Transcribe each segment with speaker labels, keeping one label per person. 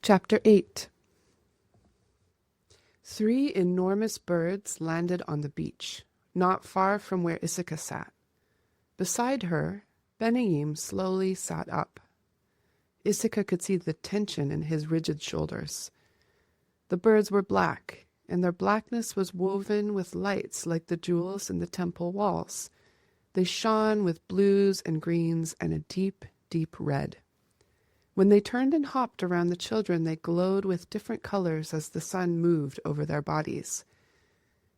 Speaker 1: Chapter 8. 3 enormous birds landed on the beach, not far from where Issachar sat. Beside her, Benaim slowly sat up. Issachar could see the tension in his rigid shoulders. The birds were black, and their blackness was woven with lights like the jewels in the temple walls. They shone with blues and greens and a deep, deep red. When they turned and hopped around the children, they glowed with different colors as the sun moved over their bodies.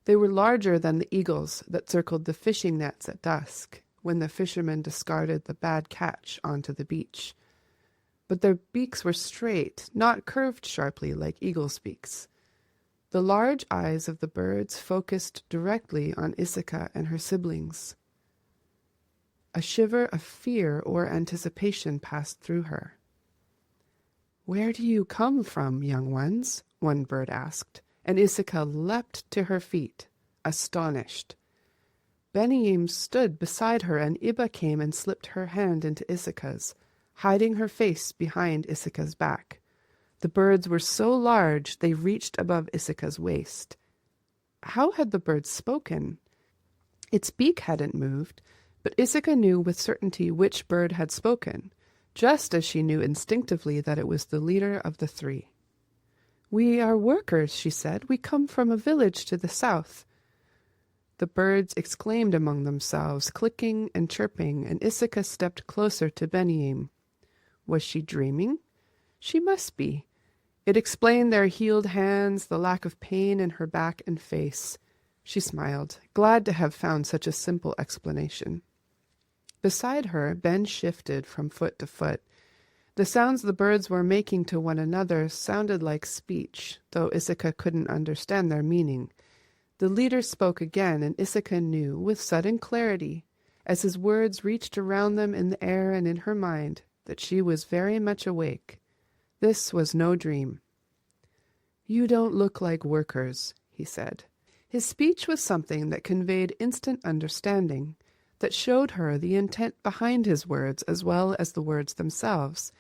Speaker 1: They were larger than the eagles that circled the fishing nets at dusk, when the fishermen discarded the bad catch onto the beach. But their beaks were straight, not curved sharply like eagles' beaks. The large eyes of the birds focused directly on Issachar and her siblings. A shiver of fear or anticipation passed through her. "Where do you come from, young ones?" one bird asked, and Issachar leapt to her feet, astonished. Benaim stood beside her, and Ibba came and slipped her hand into Issachar's, hiding her face behind Issachar's back. The birds were so large they reached above Issachar's waist. How had the bird spoken? Its beak hadn't moved, but Issachar knew with certainty which bird had spoken, just as she knew instinctively that it was the leader of the 3. "We are workers," she said. "We come from a village to the south." The birds exclaimed among themselves, clicking and chirping, and Issachar stepped closer to Benaim. Was she dreaming? She must be. It explained their healed hands, the lack of pain in her back and face. She smiled, glad to have found such a simple explanation. Beside her, Ben shifted from foot to foot. The sounds the birds were making to one another sounded like speech, though Issachar couldn't understand their meaning. The leader spoke again, and Issachar knew, with sudden clarity, as his words reached around them in the air and in her mind, that she was very much awake. This was no dream. "You don't look like workers," he said. His speech was something that conveyed instant understanding, that showed her the intent behind his words as well as the words themselves,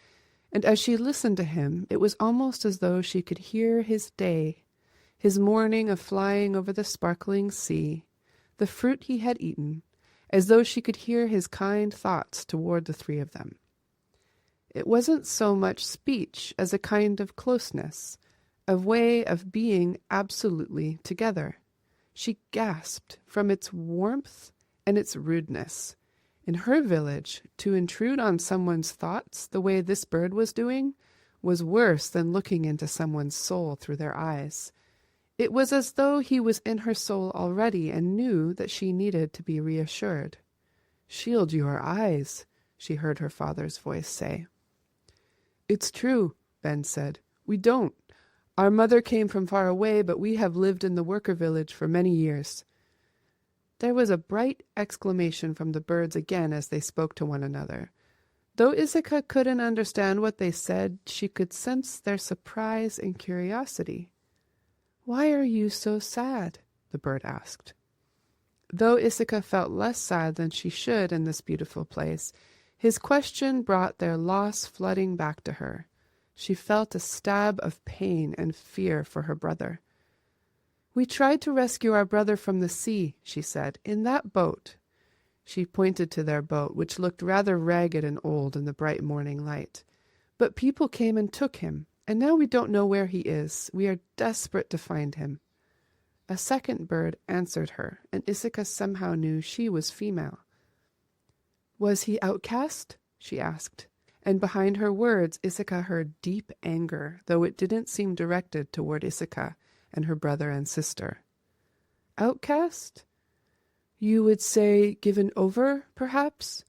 Speaker 1: and as she listened to him, it was almost as though she could hear his day, his morning of flying over the sparkling sea, the fruit he had eaten, as though she could hear his kind thoughts toward the 3 of them. It wasn't so much speech as a kind of closeness, a way of being absolutely together. She gasped from its warmth and its rudeness. In her village, to intrude on someone's thoughts the way this bird was doing was worse than looking into someone's soul through their eyes. It was as though he was in her soul already and knew that she needed to be reassured. "Shield your eyes," she heard her father's voice say. "It's true," Ben said. "We don't. Our mother came from far away, but we have lived in the worker village for many years." There was a bright exclamation from the birds again as they spoke to one another. Though Issachar couldn't understand what they said, she could sense their surprise and curiosity. "Why are you so sad?" the bird asked. Though Issachar felt less sad than she should in this beautiful place, his question brought their loss flooding back to her. She felt a stab of pain and fear for her brother. "We tried to rescue our brother from the sea," she said, "in that boat." She pointed to their boat, which looked rather ragged and old in the bright morning light. "But people came and took him, and now we don't know where he is. We are desperate to find him." A second bird answered her, and Issachar somehow knew she was female. "Was he outcast?" she asked, and behind her words Issachar heard deep anger, though it didn't seem directed toward Issachar and her brother and sister. "Outcast? You would say given over, perhaps?"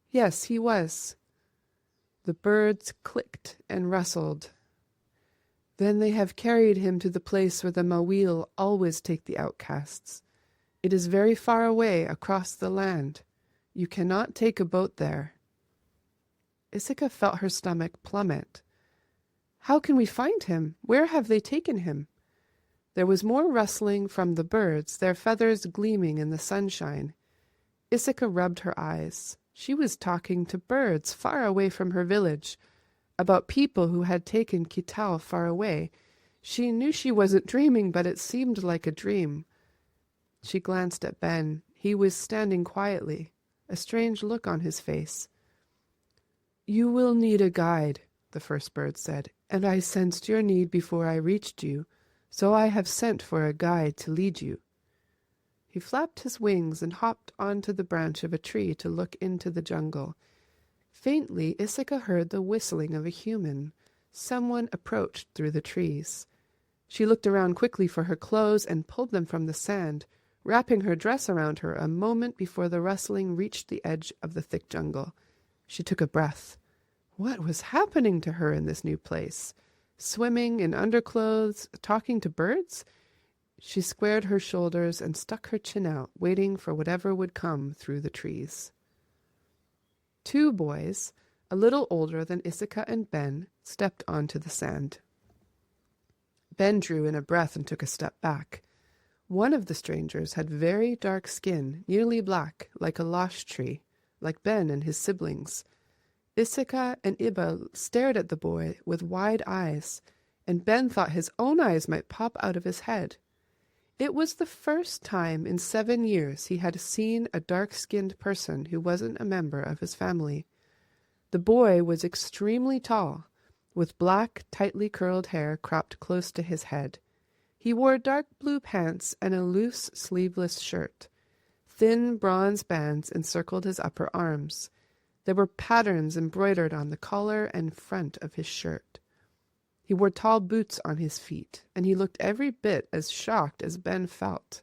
Speaker 1: "Yes, he was." The birds clicked and rustled. "Then they have carried him to the place where the Mawil always take the outcasts. It is very far away across the land. You cannot take a boat there." Issachar felt her stomach plummet. "How can we find him? Where have they taken him?" There was more rustling from the birds, their feathers gleaming in the sunshine. Issachar rubbed her eyes. She was talking to birds far away from her village. about people who had taken Kital far away. She knew she wasn't dreaming, but it seemed like a dream. She glanced at Ben. He was standing quietly, a strange look on his face. "You will need a guide," the first bird said, "and I sensed your need before I reached you, so I have sent for a guide to lead you." He flapped his wings and hopped onto the branch of a tree to look into the jungle. Faintly, Issika heard the whistling of a human. Someone approached through the trees. She looked around quickly for her clothes and pulled them from the sand, wrapping her dress around her a moment before the rustling reached the edge of the thick jungle. She took a breath. What was happening to her in this new place? Swimming in underclothes, talking to birds? She squared her shoulders and stuck her chin out, waiting for whatever would come through the trees. Two boys, a little older than Issika and Ben, stepped onto the sand. Ben drew in a breath and took a step back. One of the strangers had very dark skin, nearly black, like a losh tree, like Ben and his siblings. Issika and Iba stared at the boy with wide eyes, and Ben thought his own eyes might pop out of his head. It was the first time in 7 years he had seen a dark-skinned person who wasn't a member of his family. The boy was extremely tall, with black, tightly curled hair cropped close to his head. He wore dark blue pants and a loose, sleeveless shirt. Thin bronze bands encircled his upper arms. There were patterns embroidered on the collar and front of his shirt. He wore tall boots on his feet, and he looked every bit as shocked as Ben felt.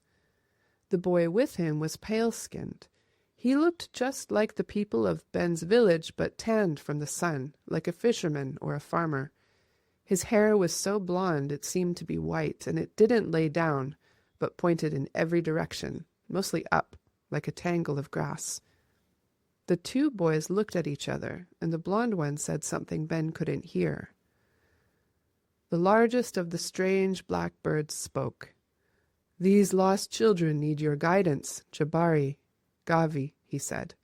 Speaker 1: The boy with him was pale-skinned. He looked just like the people of Ben's village, but tanned from the sun, like a fisherman or a farmer. His hair was so blonde it seemed to be white, and it didn't lay down, but pointed in every direction, mostly up, like a tangle of grass. The two boys looked at each other, and the blonde one said something Ben couldn't hear. The largest of the strange black birds spoke. "These lost children need your guidance, Jabari, Gavi," he said.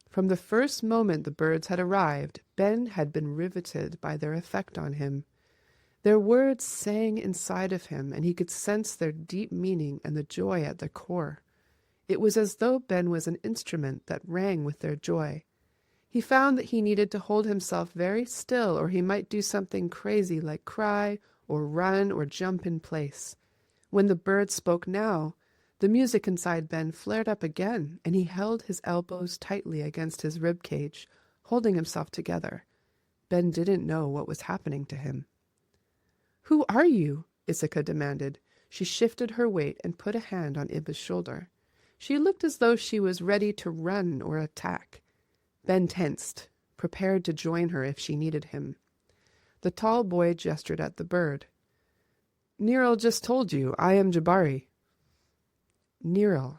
Speaker 1: From the first moment the birds had arrived, Ben had been riveted by their effect on him. Their words sang inside of him, and he could sense their deep meaning and the joy at their core. It was as though Ben was an instrument that rang with their joy. He found that he needed to hold himself very still, or he might do something crazy like cry or run or jump in place. When the birds spoke now, the music inside Ben flared up again, and he held his elbows tightly against his rib cage, holding himself together. Ben didn't know what was happening to him. "Who are you?" Issika demanded. She shifted her weight and put a hand on Iba's shoulder. She looked as though she was ready to run or attack. Ben tensed, prepared to join her if she needed him. The tall boy gestured at the bird. "Niril just told you, I am Jabari." Niril.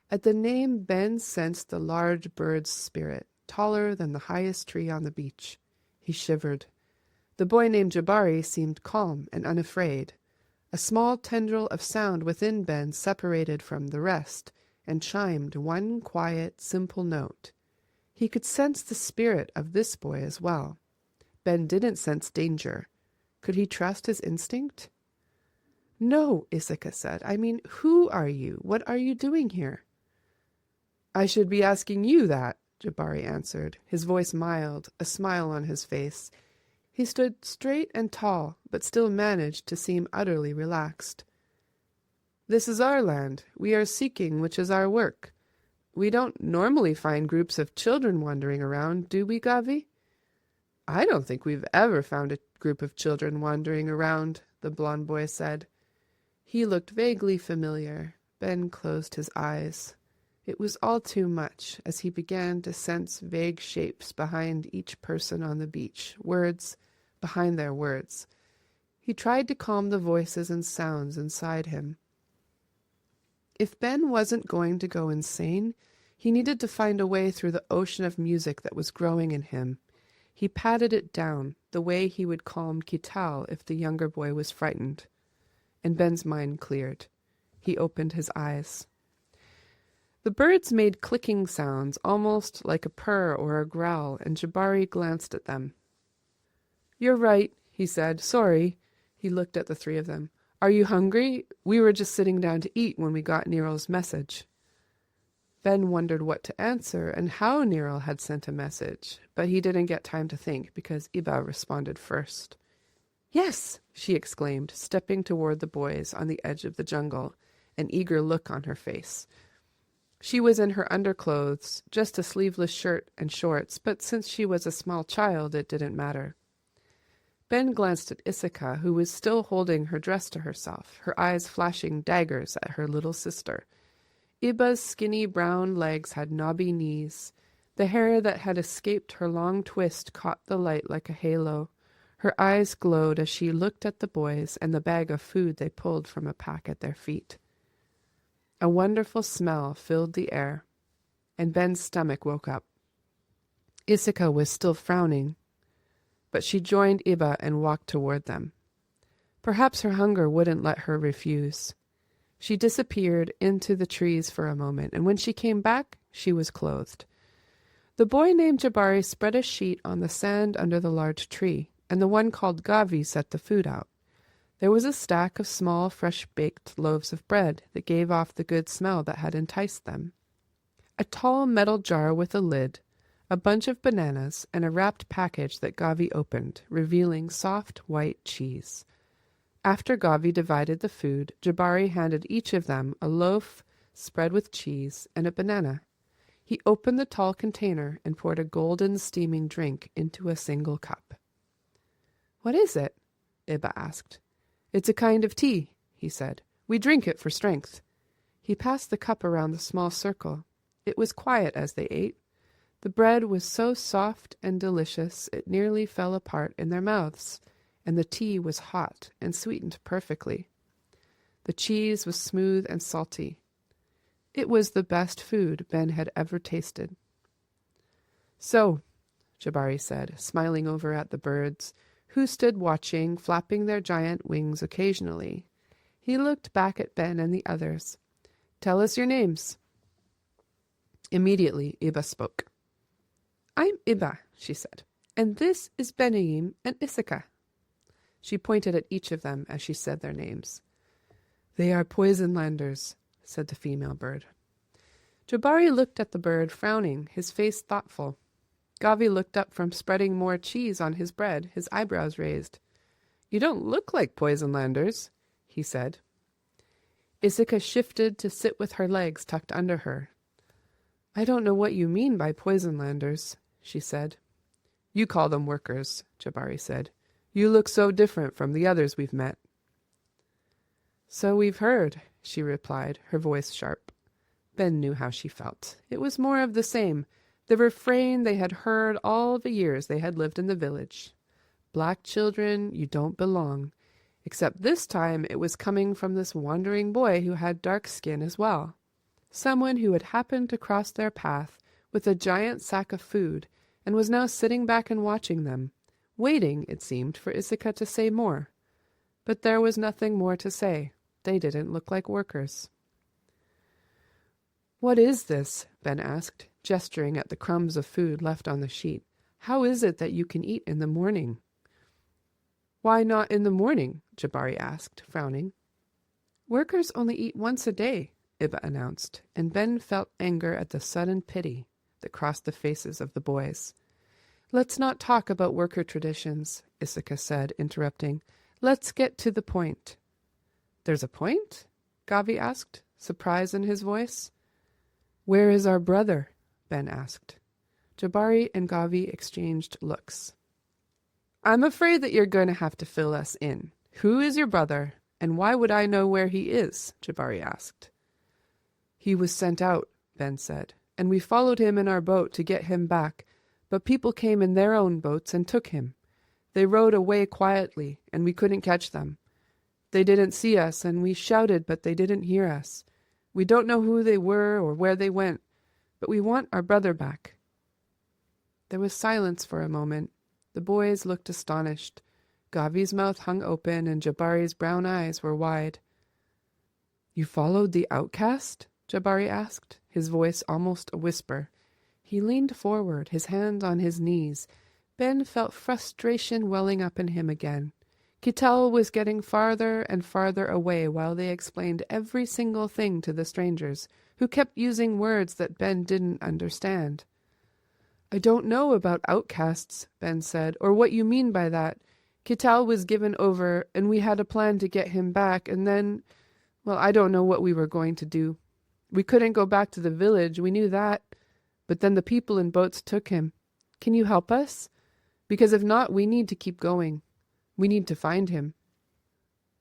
Speaker 1: At the name, Ben sensed the large bird's spirit, taller than the highest tree on the beach. He shivered. The boy named Jabari seemed calm and unafraid. A small tendril of sound within Ben separated from the rest and chimed one quiet, simple note. He could sense the spirit of this boy as well. Ben didn't sense danger. Could he trust his instinct? "No," Issika said. "I mean, who are you? What are you doing here?" "I should be asking you that," Jabari answered, his voice mild, a smile on his face. He stood straight and tall, but still managed to seem utterly relaxed. "This is our land. We are seeking, which is our work. We don't normally find groups of children wandering around, do we, Gavi?" "I don't think we've ever found a group of children wandering around," the blond boy said. He looked vaguely familiar. Ben closed his eyes. It was all too much as he began to sense vague shapes behind each person on the beach, words behind their words. He tried to calm the voices and sounds inside him. If Ben wasn't going to go insane, he needed to find a way through the ocean of music that was growing in him. He patted it down, the way he would calm Kital if the younger boy was frightened. And Ben's mind cleared. He opened his eyes. The birds made clicking sounds, almost like a purr or a growl, and Jabari glanced at them. "You're right," he said. "Sorry." He looked at the three of them. "Are you hungry? We were just sitting down to eat when we got Nero's message." Ben wondered what to answer and how Nero had sent a message, but he didn't get time to think because Iba responded first. "Yes," she exclaimed, stepping toward the boys on the edge of the jungle, an eager look on her face. She was in her underclothes, just a sleeveless shirt and shorts, but since she was a small child, it didn't matter. Ben glanced at Issika, who was still holding her dress to herself, her eyes flashing daggers at her little sister. Iba's skinny brown legs had knobby knees. The hair that had escaped her long twist caught the light like a halo. Her eyes glowed as she looked at the boys and the bag of food they pulled from a pack at their feet. A wonderful smell filled the air, and Ben's stomach woke up. Issika was still frowning, but she joined Iba and walked toward them. Perhaps her hunger wouldn't let her refuse. She disappeared into the trees for a moment, and when she came back, she was clothed. The boy named Jabari spread a sheet on the sand under the large tree, and the one called Gavi set the food out. There was a stack of small, fresh-baked loaves of bread that gave off the good smell that had enticed them, a tall metal jar with a lid, a bunch of bananas, and a wrapped package that Gavi opened, revealing soft white cheese. After Gavi divided the food, Jabari handed each of them a loaf spread with cheese and a banana. He opened the tall container and poured a golden steaming drink into a single cup. "What is it?" Iba asked. "It's a kind of tea," he said. "We drink it for strength." He passed the cup around the small circle. It was quiet as they ate. The bread was so soft and delicious it nearly fell apart in their mouths, and the tea was hot and sweetened perfectly. The cheese was smooth and salty. It was the best food Ben had ever tasted. "So," Jabari said, smiling over at the birds, who stood watching, flapping their giant wings occasionally. He looked back at Ben and the others. "Tell us your names." Immediately, Iba spoke. "I'm Iba," she said, "and this is Benaim and Issika." She pointed at each of them as she said their names. "They are Poisonlanders," said the female bird. Jabari looked at the bird, frowning, his face thoughtful. Gavi looked up from spreading more cheese on his bread, his eyebrows raised. "You don't look like Poisonlanders," he said. Issika shifted to sit with her legs tucked under her. "I don't know what you mean by Poisonlanders," she said. "You call them workers," Jabari said. "You look so different from the others we've met." "So we've heard," she replied, her voice sharp. Ben knew how she felt. It was more of the same, the refrain they had heard all the years they had lived in the village. "Black children, you don't belong." Except this time it was coming from this wandering boy who had dark skin as well. Someone who had happened to cross their path with a giant sack of food and was now sitting back and watching them, waiting, it seemed, for Issika to say more. But there was nothing more to say. They didn't look like workers. "What is this?" Ben asked, gesturing at the crumbs of food left on the sheet. "How is it that you can eat in the morning?" "Why not in the morning?" Jabari asked, frowning. "Workers only eat once a day," Iba announced, and Ben felt anger at the sudden pity that crossed the faces of the boys. "Let's not talk about worker traditions," Issika said, interrupting. "Let's get to the point." "There's a point?" Gavi asked, surprise in his voice. "Where is our brother?" Ben asked. Jabari and Gavi exchanged looks. "I'm afraid that you're going to have to fill us in. Who is your brother, and why would I know where he is?" Jabari asked. "He was sent out," Ben said, "and we followed him in our boat to get him back, but people came in their own boats and took him. They rowed away quietly, and we couldn't catch them. They didn't see us, and we shouted, but they didn't hear us. We don't know who they were or where they went, but we want our brother back." There was silence for a moment. The boys looked astonished. Gavi's mouth hung open, and Jabari's brown eyes were wide. "You followed the outcast?" Jabari asked, his voice almost a whisper. He leaned forward, his hands on his knees. Ben felt frustration welling up in him again. Kittel was getting farther and farther away while they explained every single thing to the strangers, who kept using words that Ben didn't understand. "I don't know about outcasts," Ben said, "or what you mean by that. Kittel was given over, and we had a plan to get him back, and then, well, I don't know what we were going to do. We couldn't go back to the village, we knew that. But then the people in boats took him. Can you help us? Because if not, we need to keep going. We need to find him."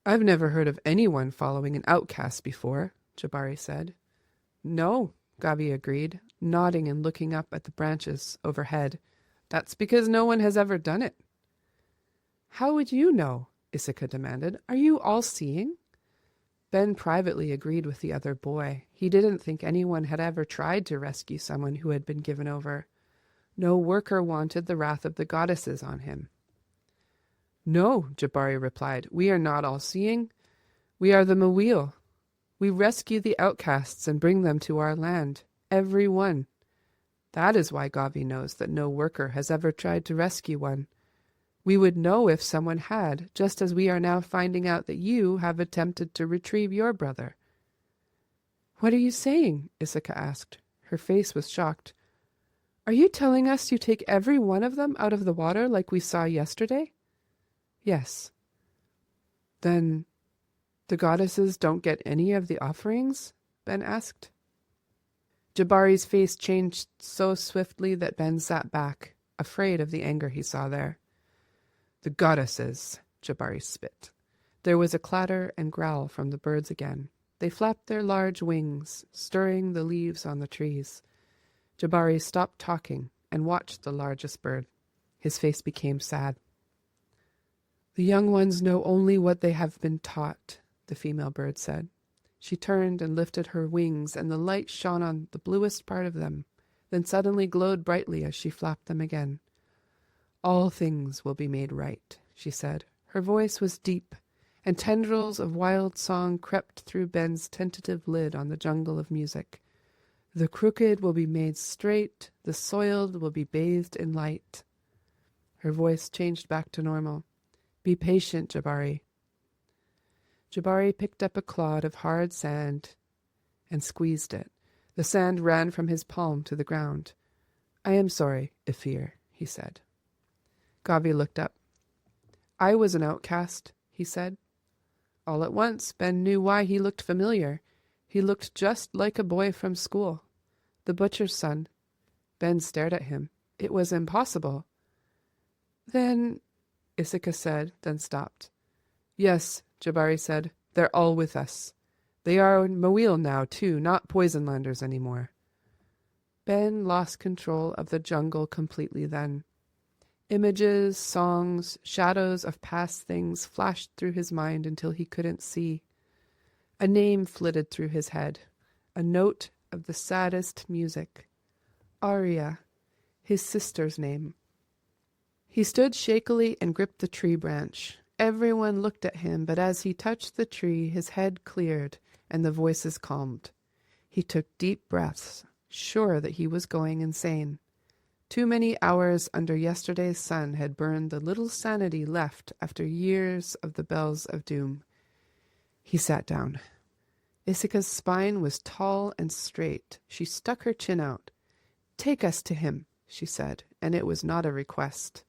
Speaker 1: "I've never heard of anyone following an outcast before," Jabari said. "No," Gavi agreed, nodding and looking up at the branches overhead. "That's because no one has ever done it." "How would you know?" Issachar demanded. "Are you all seeing?" Ben privately agreed with the other boy. He didn't think anyone had ever tried to rescue someone who had been given over. No worker wanted the wrath of the goddesses on him. "No," Jabari replied, "we are not all seeing. We are the Mawil. We rescue the outcasts and bring them to our land, every one. That is why Gavi knows that no worker has ever tried to rescue one. We would know if someone had, just as we are now finding out that you have attempted to retrieve your brother." "What are you saying?" Issachar asked. Her face was shocked. "Are you telling us you take every one of them out of the water like we saw yesterday?" "Yes." "Then the goddesses don't get any of the offerings?" Ben asked. Jabari's face changed so swiftly that Ben sat back, afraid of the anger he saw there. "The goddesses," Jabari spit. There was a clatter and growl from the birds again. They flapped their large wings, stirring the leaves on the trees. Jabari stopped talking and watched the largest bird. His face became sad. "The young ones know only what they have been taught," the female bird said. She turned and lifted her wings, and the light shone on the bluest part of them, then suddenly glowed brightly as she flapped them again. "All things will be made right," she said. Her voice was deep, and tendrils of wild song crept through Ben's tentative lid on the jungle of music. "The crooked will be made straight, the soiled will be bathed in light." Her voice changed back to normal. "Be patient, Jabari." Jabari picked up a clod of hard sand and squeezed it. The sand ran from his palm to the ground. "I am sorry, Ifir," he said. Gavi looked up. "I was an outcast," he said. All at once, Ben knew why he looked familiar. He looked just like a boy from school. The butcher's son. Ben stared at him. It was impossible. "Then," Issachar said, then stopped. "Yes," Jabari said, "they're all with us. They are Mawil now, too, not Poisonlanders anymore." Ben lost control of the jungle completely then. Images, songs, shadows of past things flashed through his mind until he couldn't see. A name flitted through his head, a note of the saddest music. Arya, his sister's name. He stood shakily and gripped the tree branch. Everyone looked at him, but as he touched the tree, his head cleared and the voices calmed. He took deep breaths, sure that he was going insane. Too many hours under yesterday's sun had burned the little sanity left after years of the bells of doom. He sat down. Issachar's spine was tall and straight. She stuck her chin out. "Take us to him," she said, and it was not a request.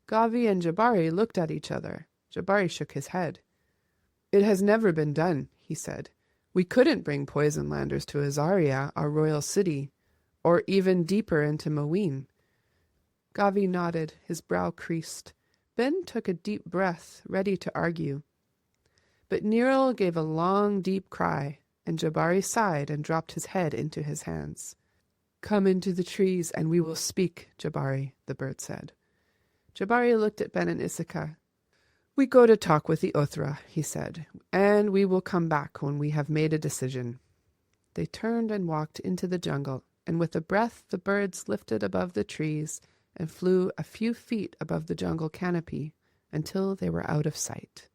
Speaker 1: Gavi and Jabari looked at each other. Jabari shook his head. "It has never been done," he said. "We couldn't bring Poisonlanders to Azaria, our royal city, or even deeper into Mawin." Gavi nodded, his brow creased. Ben took a deep breath, ready to argue. But Niril gave a long, deep cry, and Jabari sighed and dropped his head into his hands. "Come into the trees and we will speak, Jabari," the bird said. Jabari looked at Ben and Issachar. "We go to talk with the Othra," he said, "and we will come back when we have made a decision." They turned and walked into the jungle, and with a breath the birds lifted above the trees and flew a few feet above the jungle canopy until they were out of sight.